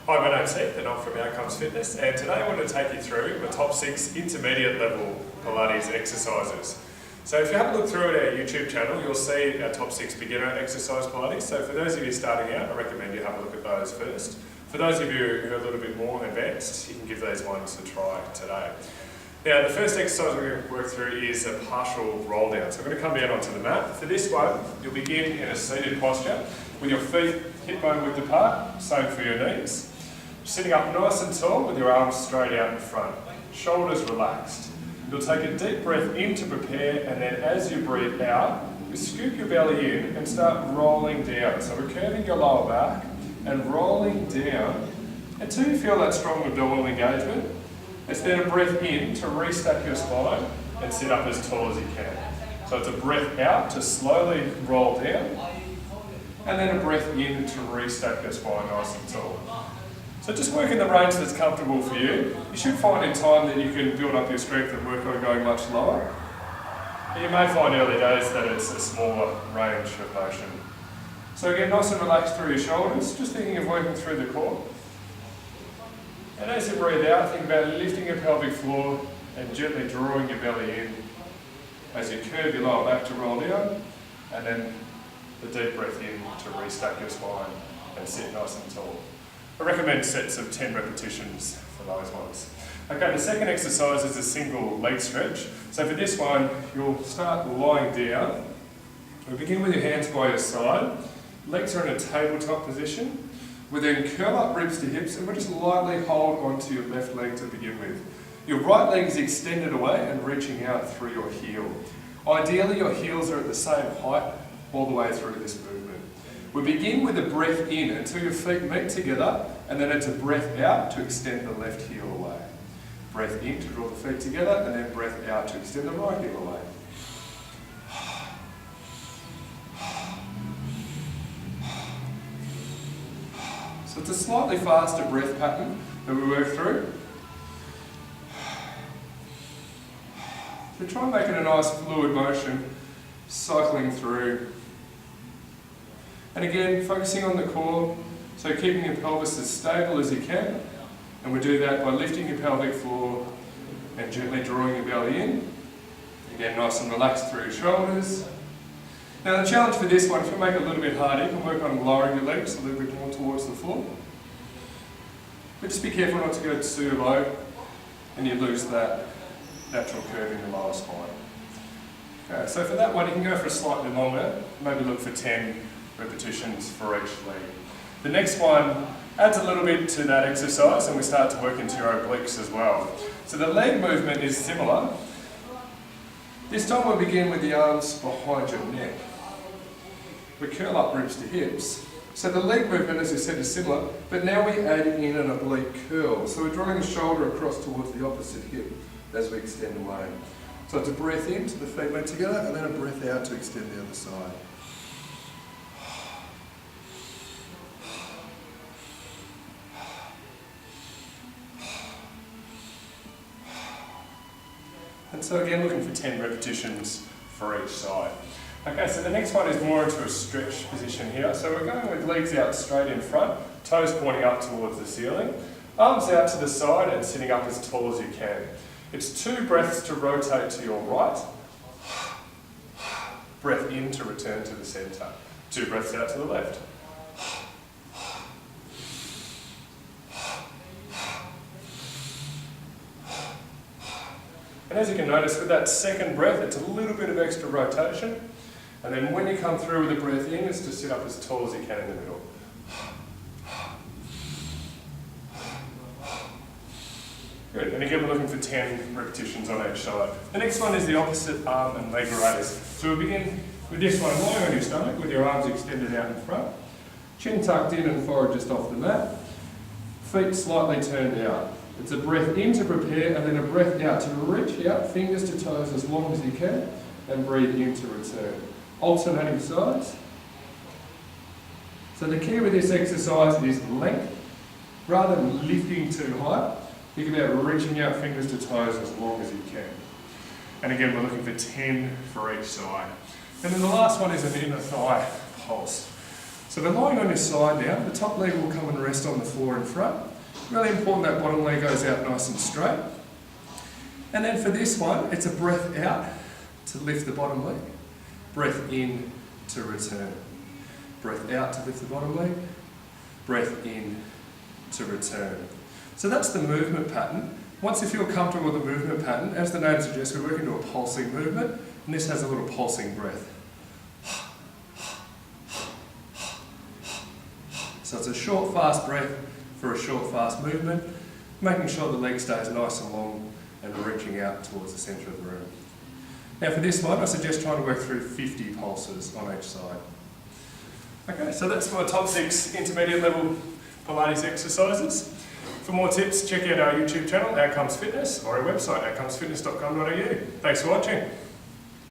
Hi, my name's Heath and I'm from Outcomes Fitness, and today I want to take you through the top 6 intermediate level Pilates exercises. So if you have a look through at our YouTube channel, you'll see our top 6 beginner exercise Pilates. So for those of you starting out, I recommend you have a look at those first. For those of you who are a little bit more advanced, you can give these ones a try today. Now the first exercise we're going to work through is a partial roll down. So we're going to come down onto the mat. For this one, you'll begin in a seated posture with your feet hip bone width apart, same for your knees. Sitting up nice and tall with your arms straight out in front, shoulders relaxed. You'll take a deep breath in to prepare, and then as you breathe out, you scoop your belly in and start rolling down. So we're curving your lower back and rolling down until you feel that strong abdominal engagement. It's then a breath in to restack your spine and sit up as tall as you can. So it's a breath out to slowly roll down, and then a breath in to restack your spine nice and tall. So just work in the range that's comfortable for you. You should find in time that you can build up your strength and work on going much lower. But you may find early days that it's a smaller range of motion. So again, nice and relaxed through your shoulders, just thinking of working through the core. And as you breathe out, think about lifting your pelvic floor and gently drawing your belly in as you curve your lower back to roll down, and then the deep breath in to restack your spine and sit nice and tall. I recommend sets of 10 repetitions for those ones. Okay, the second exercise is a single leg stretch. So for this one, you'll start lying down. We'll begin with your hands by your side. Legs are in a tabletop position. We'll then curl up ribs to hips, and we'll just lightly hold onto your left leg to begin with. Your right leg is extended away and reaching out through your heel. Ideally, your heels are at the same height all the way through this movement. We begin with a breath in until your feet meet together, and then it's a breath out to extend the left heel away. Breath in to draw the feet together, and then breath out to extend the right heel away. So it's a slightly faster breath pattern that we work through. So try and make it a nice fluid motion, cycling through. And again, focusing on the core, so keeping your pelvis as stable as you can. And we do that by lifting your pelvic floor and gently drawing your belly in. Again, nice and relaxed through your shoulders. Now the challenge for this one, if you make it a little bit harder, you can work on lowering your legs a little bit more towards the floor. But just be careful not to go too low and you lose that natural curve in the lower spine. Okay, so for that one, you can go for a slightly longer, maybe look for 10 repetitions for each leg. The next one adds a little bit to that exercise, and we start to work into your obliques as well. So the leg movement is similar. This time we'll begin with the arms behind your neck. We curl up ribs to hips. So the leg movement, as I said, is similar, but now we add in an oblique curl. So we're drawing the shoulder across towards the opposite hip as we extend away. So it's a breath in to the feet meet together, and then a breath out to extend the other side. And so again, looking for 10 repetitions for each side. Okay, so the next one is more into a stretch position here. So we're going with legs out straight in front, toes pointing up towards the ceiling, arms out to the side and sitting up as tall as you can. It's 2 breaths to rotate to your right, breath in to return to the centre, 2 breaths out to the left. And as you can notice, with that second breath, it's a little bit of extra rotation. And then when you come through with the breath in, it's to sit up as tall as you can in the middle. Good, and again we're looking for 10 repetitions on each side. The next one is the opposite arm and leg raises. So we'll begin with this one lying on your stomach with your arms extended out in front. Chin tucked in and forehead just off the mat. Feet slightly turned out. It's a breath in to prepare, and then a breath out to reach out, fingers to toes as long as you can, and breathe in to return. Alternating sides. So the key with this exercise is length. Rather than lifting too high, think about reaching out fingers to toes as long as you can. And again, we're looking for 10 for each side. And then the last one is an inner thigh pulse. So we're lying on your side now. The top leg will come and rest on the floor in front. Really important that bottom leg goes out nice and straight. And then for this one, it's a breath out to lift the bottom leg. Breath in to return. Breath out to lift the bottom leg. Breath in to return. So that's the movement pattern. Once you feel comfortable with the movement pattern, as the name suggests, we're working to a pulsing movement, and this has a little pulsing breath. So it's a short, fast breath for a short, fast movement, making sure the leg stays nice and long and reaching out towards the centre of the room. Now for this one, I suggest trying to work through 50 pulses on each side. Okay, so that's my top 6 intermediate level Pilates exercises. For more tips, check out our YouTube channel, Outcomes Fitness, or our website, outcomesfitness.com.au. Thanks for watching.